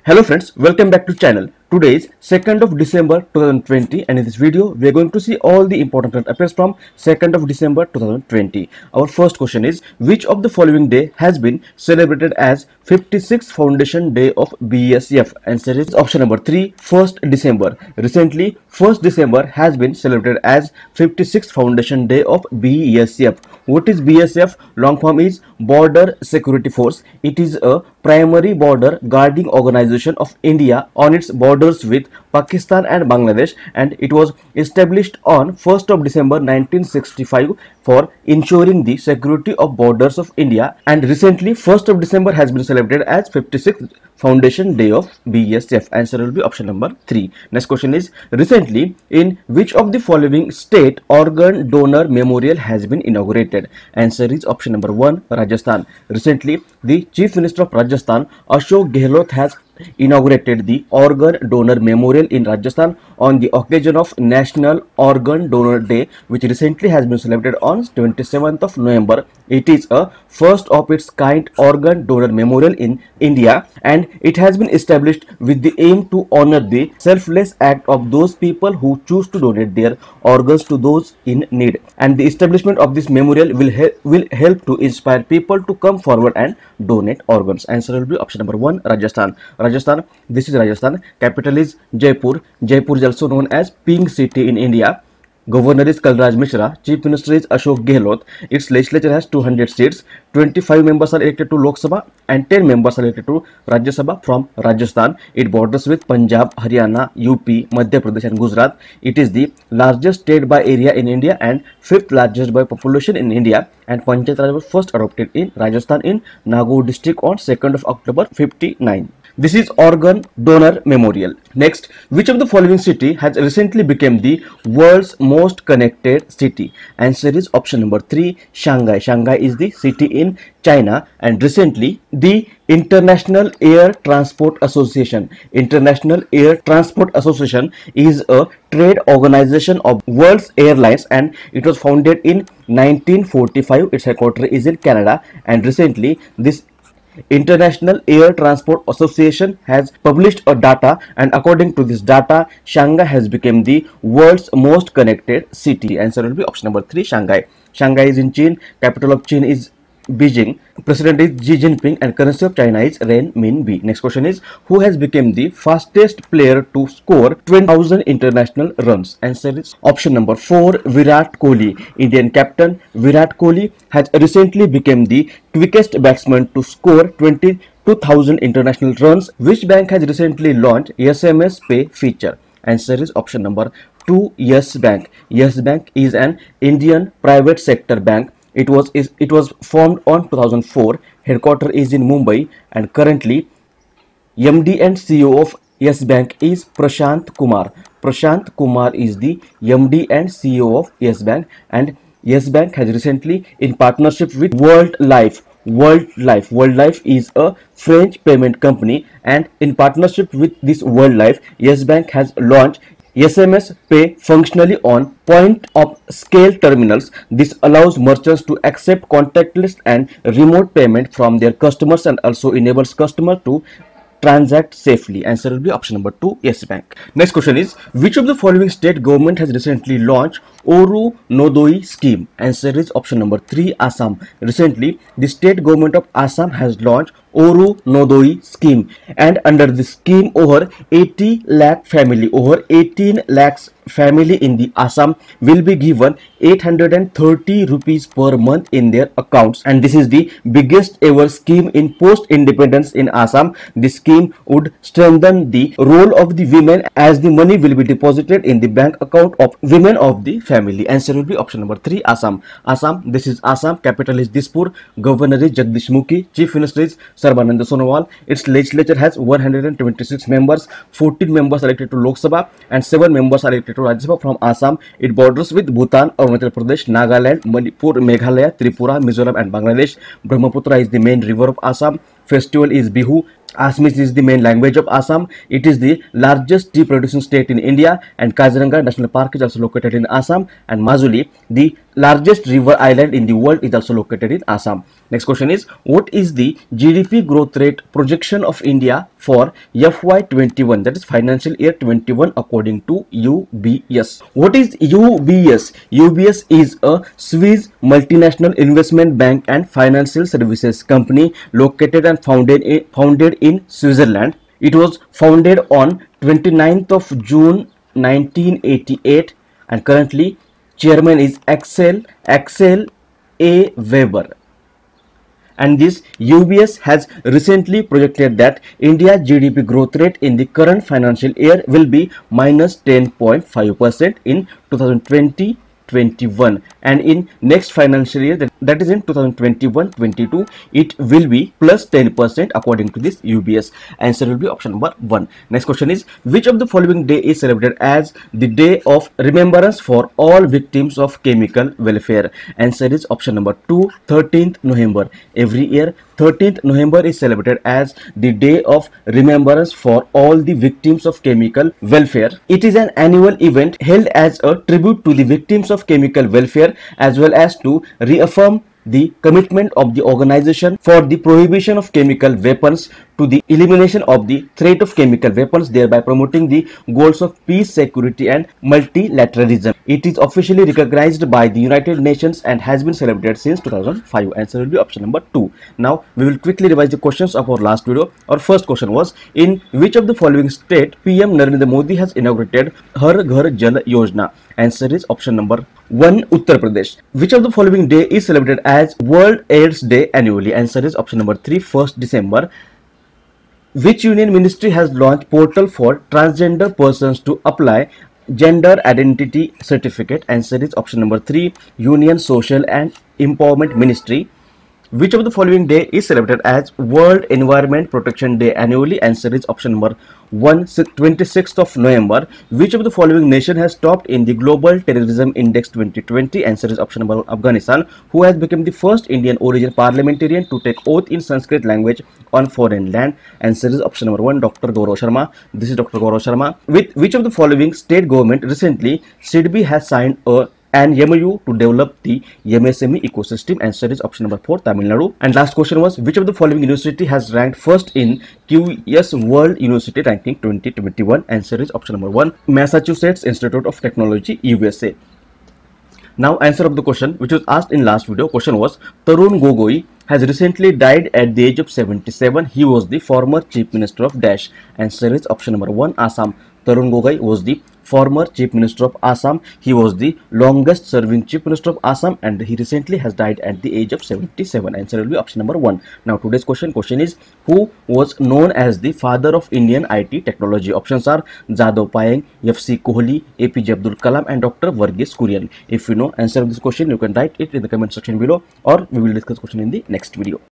Hello friends, welcome back to channel. Today is 2nd of December 2020 and in this video we are going to see all the important current affairs from 2nd of December 2020. Our first question is, which of the following day has been celebrated as 56th Foundation Day of BSF? Answer is option number 3, 1st December. Recently, 1st December has been celebrated as 56th Foundation Day of BSF. What is BSF? Long form is Border Security Force. It is a primary border guarding organization of India on its borders with Pakistan and Bangladesh, and it was established on 1st of December 1965 for ensuring the security of borders of India, and recently 1st of December has been celebrated as 56th Foundation Day of BSF. Answer will be option number 3. Next question is, recently in which of the following state organ donor memorial has been inaugurated? Answer is option number 1, Rajasthan. Recently the Chief Minister of Rajasthan, Ashok Gehlot, has inaugurated the organ donor memorial in Rajasthan on the occasion of National Organ Donor Day, which recently has been celebrated on 27th of November. It is a first of its kind organ donor memorial in India, and it has been established with the aim to honor the selfless act of those people who choose to donate their organs to those in need, and the establishment of this memorial will help to inspire people to come forward and donate organs. Answer will be option number 1, Rajasthan. Rajasthan, this is Rajasthan. Capital is Jaipur. Jaipur is also known as Pink City in India. Governor is Kalraj Mishra. Chief Minister is Ashok Gehlot. Its legislature has 200 seats. 25 members are elected to Lok Sabha and 10 members are elected to Rajya Sabha from Rajasthan. It borders with Punjab, Haryana, UP, Madhya Pradesh and Gujarat. It is the largest state by area in India and 5th largest by population in India. And Panchayat Raj was first adopted in Rajasthan in Nagaur district on 2nd of October 59. This is organ donor memorial. Next, which of the following city has recently become the world's most connected city? Answer is option number 3, Shanghai. Shanghai is the city in China, and recently the International Air Transport Association. International Air Transport Association is a trade organization of world's airlines, and it was founded in 1945. Its headquarters is in Canada, and recently this International Air Transport Association has published a data, and according to this data, Shanghai has become the world's most connected city. Answer will be option number 3, Shanghai. Shanghai is in China. Capital of China is Beijing. President is Xi Jinping and currency of China is renminbi. Next question is, who has become the fastest player to score 20,000 international runs? Answer is option number 4, Virat Kohli. Indian captain Virat Kohli has recently become the quickest batsman to score 22,000 international runs. Which bank has recently launched SMS Pay feature? Answer is option number 2, Yes Bank. Yes Bank is an Indian private sector bank. It was formed on 2004. Headquarters is in Mumbai, and currently MD and CEO of Yes Bank is Prashant Kumar. Prashant Kumar is the MD and CEO of Yes Bank, and Yes Bank has recently, in partnership with World Life is a French payment company, and in partnership with this World Life, Yes Bank has launched SMS Pay functionally on point of scale terminals. This allows merchants to accept contactless and remote payment from their customers and also enables customers to transact safely. Answer will be option number 2, Yes Bank. Next question is, which of the following state government has recently launched Orunodoi scheme? Answer is option number 3, Assam. Recently the state government of Assam has launched Orunodoi scheme, and under this scheme over 80 lakh family, over 18 lakhs family in the Assam will be given 830 rupees per month in their accounts, and this is the biggest ever scheme in post independence in Assam. This scheme would strengthen the role of the women, as the money will be deposited in the bank account of women of the family. Answer will be option number 3, Assam. Assam, this is Assam. Capital is Dispur. Governor is Jagdish Mukhi. Chief Minister is Sarbananda Sonowal. Its legislature has 126 members. 14 members elected to Lok Sabha and 7 members are elected to Rajya Sabha from Assam. It borders with Bhutan, Arunachal Pradesh, Nagaland, Manipur, Meghalaya, Tripura, Mizoram and Bangladesh. Brahmaputra is the main river of Assam. Festival is Bihu. Assamese is the main language of Assam. It is the largest tea producing state in India, and Kaziranga National Park is also located in Assam, and Majuli, the largest river island in the world, is also located in Assam. Next question is, what is the GDP growth rate projection of India for FY21, that is financial year 21, according to UBS? What is UBS? UBS is a Swiss multinational investment bank and financial services company located and founded in Switzerland. It was founded on 29th of June 1988, and currently chairman is Axel A. Weber. And this UBS has recently projected that India's GDP growth rate in the current financial year will be minus 10.5% in 2020-21, and in next financial year, that is in 2021-22, it will be plus 10% according to this UBS. Answer will be option number 1. Next question is, which of the following day is celebrated as the Day of Remembrance for all victims of chemical welfare? Answer is option number 2, 13th November. Every year 13th November is celebrated as the Day of Remembrance for all the victims of chemical welfare. It is an annual event held as a tribute to the victims of chemical welfare, as well as to reaffirm the commitment of the organization for the prohibition of chemical weapons to the elimination of the threat of chemical weapons, thereby promoting the goals of peace, security and multilateralism. It is officially recognized by the United Nations and has been celebrated since 2005. Answer will be option number 2. Now we will quickly revise the questions of our last video. Our first question was, in which of the following state PM Narendra Modi has inaugurated Har Ghar Jal Yojana? Answer is option number 1, Uttar Pradesh. Which of the following day is celebrated as World AIDS Day annually? Answer is option number 3, 1st December. Which union ministry has launched portal for transgender persons to apply gender identity certificate? Answer is option number 3, Union Social and Empowerment Ministry. Which of the following day is celebrated as World Environment Protection Day annually? Answer is option number 1, 26th of November. Which of the following nation has topped in the Global Terrorism Index 2020? Answer is option number 1, Afghanistan. Who has become the first Indian origin parliamentarian to take oath in Sanskrit language on foreign land? Answer is option number 1, Dr. Gaurav Sharma. This is Dr. Gaurav Sharma. With which of the following state government recently SIDBI has signed an MOU to develop the MSME ecosystem? Answer is option number 4, Tamil Nadu. And last question was, which of the following university has ranked first in QS World University Ranking 2021? Answer is option number 1, Massachusetts Institute of Technology, USA. Now answer of the question which was asked in last video. Question was, Tarun Gogoi has recently died at the age of 77. He was the former Chief Minister of Dash. Answer is option number 1, Assam. Tarun Gogoi was the former Chief Minister of Assam. He was the longest serving Chief Minister of Assam, and he recently has died at the age of 77. Answer will be option number 1. Now today's question is, who was known as the father of Indian IT technology? Options are Jadav Payeng, F.C. Kohli, APJ Abdul Kalam and Dr. Verghese Kurian. If you know answer of this question, you can write it in the comment section below, or we will discuss question in the next video.